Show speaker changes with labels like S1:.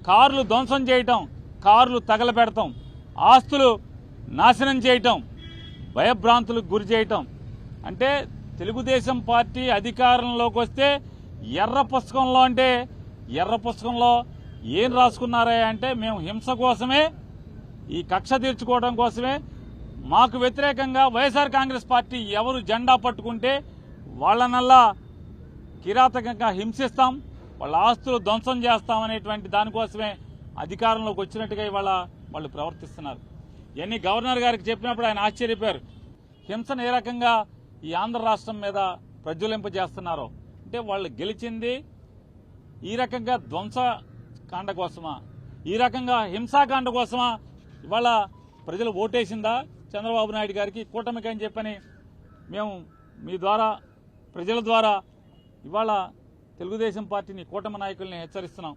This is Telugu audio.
S1: కార్లు ధ్వంసం చేయటం, కార్లు తగలబెడటం, ఆస్తులు నాశనం చేయటం, భయభ్రాంతులకు గురి చేయటం. అంటే తెలుగుదేశం పార్టీ అధికారంలోకి వస్తే ఎర్ర పుస్తకంలో ఏం రాసుకున్నారా అంటే మేము హింస కోసమే, ఈ కక్ష తీర్చుకోవడం కోసమే, మాకు వ్యతిరేకంగా వైఎస్ఆర్ కాంగ్రెస్ పార్టీ ఎవరు జెండా పట్టుకుంటే వాళ్ళనల్లా కిరాతకంగా హింసిస్తాం, వాళ్ళ ఆస్తులు ధ్వంసం చేస్తామనేటువంటి దానికోసమే అధికారంలోకి వచ్చినట్టుగా ఇవాళ వాళ్ళు ప్రవర్తిస్తున్నారు. ఇవన్నీ గవర్నర్ గారికి చెప్పినప్పుడు ఆయన ఆశ్చర్యపోయారు. హింసను ఏ రకంగా ఈ ఆంధ్ర రాష్ట్రం మీద ప్రజ్వలింపజేస్తున్నారో. అంటే వాళ్ళు గెలిచింది ఈ రకంగా ధ్వంసకాండ కోసమా, ఈ రకంగా హింసాకాండ కోసమా ఇవాళ ప్రజలు ఓటేసిందా చంద్రబాబు నాయుడు గారికి, కూటమికి అని చెప్పని మేము మీ ద్వారా, ప్రజల ద్వారా ఇవాళ తెలుగుదేశం పార్టీని, కూటమి నాయకుల్ని హెచ్చరిస్తున్నాం.